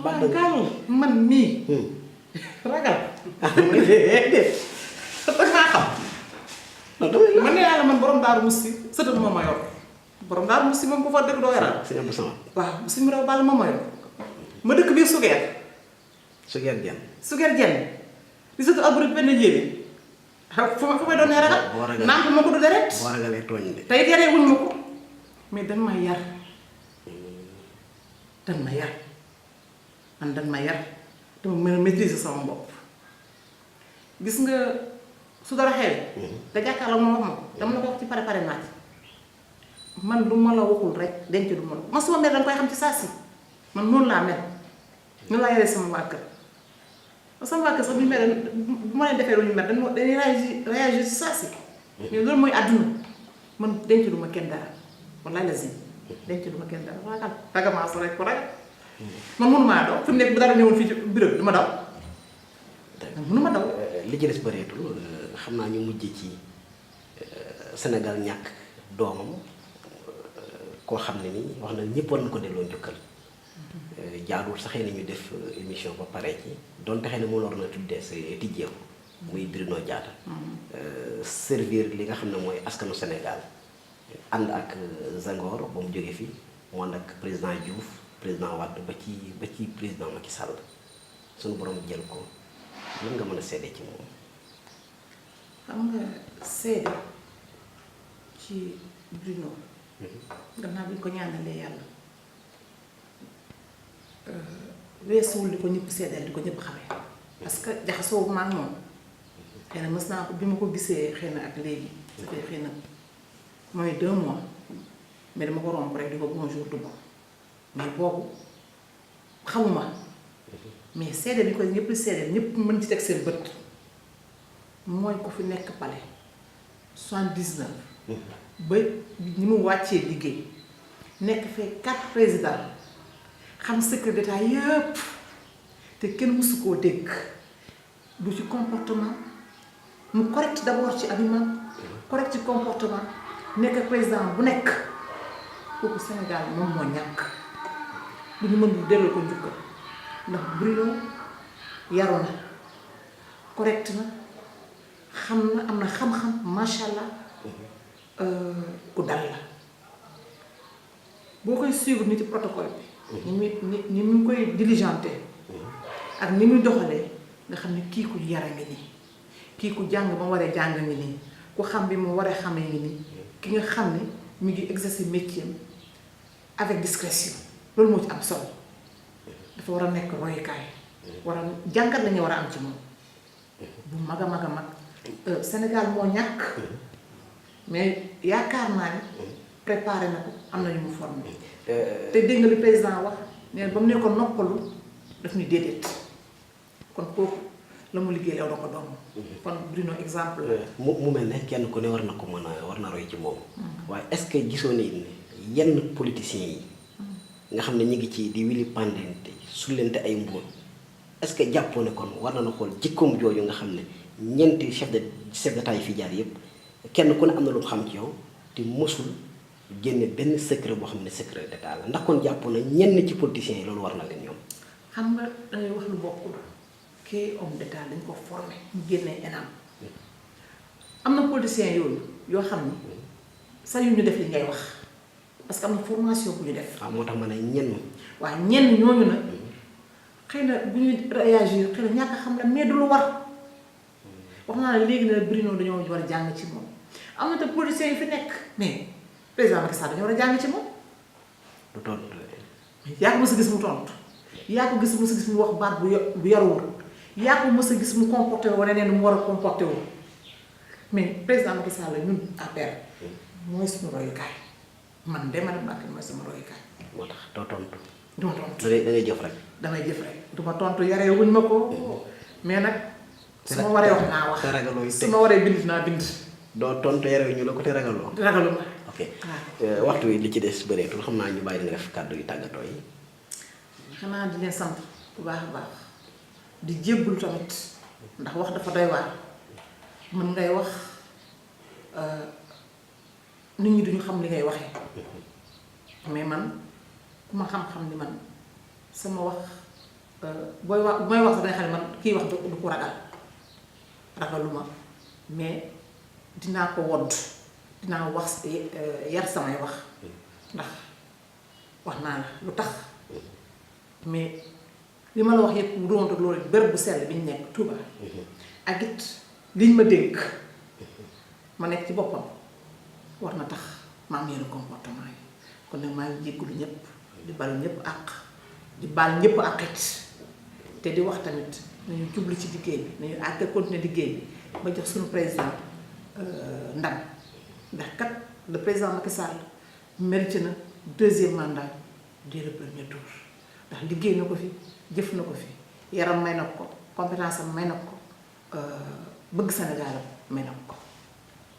ragal man mii. ragal. déedéet da ngaa xam. man nee naa la man borom Daaru Musti sëtam moo ma yor borom Daaru Musti moom bu fa dëkk doo yaral. sëñ Abdou Samad. waaw suñu raw Balla moo ma yor ma dëkk biir Sugeer Jenn di surtout alburi benn njéeme fu may doon nee ragal naan ma ko du deret boo ragalee tooñ de tey yaree wuñ ma ko mais dan ma yar dama mën a maîtriser sama bopp gis nga su dara xewee nga jàkkaarloo ma wax ma dama la ko wax ci pare naaj man du ma la waxul rek denc du ma la man suma mel danga koy xam ci saa si man noonu laa mel noonu laa yaree sama waa kër sama waa kër sax bu ñu mel bu ma leen defee lu ñu mel dañuy réagir si saa si. mais loolu mooy àdduna man denc lu ma kenn dara wallaay la si denc lu ma kenn dara ragal ragamaa rek ko ragal man mënumaa daw fi mu nekk bu dara ñëwoon fii ci bureau bi du ma daw. mënuma daw. li ci des bëreetul xam naa ñu mujj ci Sénégal ñàkk doomam koo xam ne nii wax na ñëpp war na ko delloo njukkal. jaaduwul sax xëy na ñu def émission ba pare ci donte xëy na moo war na tuddee sa tijjeeku muy Bruno Diatta. servir li nga xam ne mooy askanu Sénégal ànd ak Senghor ba mu jógee fi mu ànd ak président Diouf président Wade ba ci président Macky Sall suñu borom jël ko lan nga mën a seede ci moom. xam nga seede ci Bruno. gannaaw bi ñu ko ñaanalee yàlla. weesuwul di ko ñëpp seedeel di ko ñëpp xamee parce que jaxasoo ma ak moom xëy na mës naa ko bi ma ko gisee xëy na ak léegi ça fait xëy na mooy 2 mois mais dama ko romb rek di ko bonjour du bon mais boobu xamuma mais seedeel bi ko ñëpp seedeel ñëpp mën ci teg seen bët mooy ko fi nekk palais 79 ba ñi mu wàccee liggéey nekk fee 4 présidents xam secret d'état yëpp te kenn mësu koo dégg du ci comportement mu correct d'abord ci habillement correct ci comportement nekk président bu nekk kooku Sénégal moom moo ñàkk du ñu mën di delloo ko njukkal ndax Bruno yaru na correct na xam na am na xam-xam macha allah ku dal la boo koy suivre ni ci protocole bi. ni mu koy diligenté ak ni muy doxalee nga xam ne kii ku yara ngi nii kii ku jàng ba mu waree jàng ngi nii ku xam bi mu waree xamee ngi nii ki nga xam ne mi ngi exercer métier avec discrétion loolu moo ci am solo dafa war a nekk royukaay war a jàngat lañu war a am ci moom bu mag a mag a mag Sénégal moo ñàkk mais yaakaar naa ne préparé na ko am na ñu mu formé te dégg nga li président wax nee ba mu ne ko noppalu daf ni déedéet kon kooku la mu liggéey la ko doom kon Bruno exemple mu mel ne kenn ku ne war na ko mën a war na roy ci moom waaye est-ce que gisoo ne yenn politiciens yi nga xam ne ñu ngi ci di wili pandente sullente ay mbóot est-ce que jàppoo ne kon war na na xool jikkoom jooju nga xam ne ñeenti chef d'état yi fi jaar yépp kenn ku ne am na lu mu xam ci yow te mosul génne benn secret boo xam ne secret d'état la ndax kon jàpp na ñenn ci politiciens yi loolu war na leen ñoom. xam nga dangay wax lu bokkul kii homme d'état dañ ko formé mu génnee ENAM am na politiciens yooyu yoo xam ni sax yu ñu def li ngay wax parce que am na formation bu ñu def. waaw moo tax ma ne ñenn. waaw ñenn ñooñu nag xëy na bu ñuy réagir xëy na ñàkk a xam la mais du lu war wax naa ne léegi nag Bruno dañoo war a jàng ci moom am na te politiciens yi fi nekk mais. président Macky Sall dañoo war a jàng ci moom. du tontu. yaa ko mës a gis mu tontu yaa ko mës a gis mu wax baat bu yaruwul yaa ko mës a gis mu comporté wu wala nee mu war a comporté wu mais président Macky Sall ñun APR mooy suñu royukaay man de Madame Mbacké mooy sama royukaay. moo tax doo tontu. doo tontu da ngay jëf rek. damay jëf rek du ma tontu yaree wuñ ma ko mais nag. su ma waree wax naa wax te ragaloo su ma waree bind naa bind. doo tontu yaree ñu la ko te ragaloo. ragaluma. ok waxtu wi li ci des bëreetul xam naa ñu bàyyi nga def kàddu yu tàggatoo yi. xanaa di leen sant bu baax a baax di jébbul tamit ndax wax dafa doy waar mën ngay wax nit ñi duñu xam li ngay waxee mais man ku ma xam-xam ni man sama wax booy wax bu may wax sax danga xam ne man kii wax du ko ragaluma mais dinaa ko wodd dinaa wax yar samay wax ndax wax naa la lu tax mais li ma la wax yépp bu doon loolu bërëb bu sell bi ñu nekk Touba ak it liñ ma dénk ma nekk ci boppam war na tax ma am yenn comportement yi kon nag maa ngi jéggulu ñëpp di bal ñëpp àq di baal ñëpp àqit te di wax tamit nañu jublu ci liggéey bi nañu àgg continuer liggéey bi ba jox suñu président ndam ndax kat le président Macky Sall mérité na 2e mandat dès le 1er tour ndax liggéey na ko fi jëf na ko fi yaram may na ko compétence am may na ko bëgg Sénégal may na ko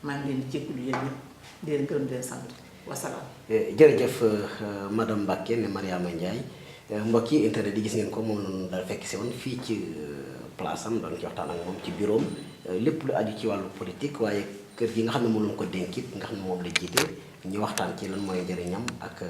maa ngi leen di jégalu yéen ñëpp di leen gërëm di leen sant wasalaam. jërëjëf madame Mbacke ne Mariama Ndiaye mbokk yi internet di gis ngeen ko moom noonu daal fekk si woon fii ci place am doon ci waxtaan ak moom ci bureau am lépp lu aju ci wàllu politique waaye kër gi nga xam ne moom lañ ko dénkit nga xam ne moom la jiite ñu waxtaan ci lan mooy njëriñam ak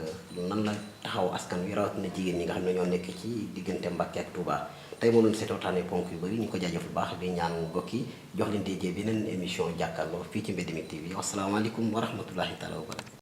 nan la taxaw askan wi rawatina jigéen ñi nga xam ne ñoo nekk ci diggante Mbacke ak Touba tey moom lañ seet waxtaanee ponk yu bëri ñu ko jaajëf bu baax di ñaan mbokk yi jox leen déjee beneen émission jàkkaarloo fii ci Mbédmi TV wasalaamaaleykum wa rahmatullahi taala wa barakatu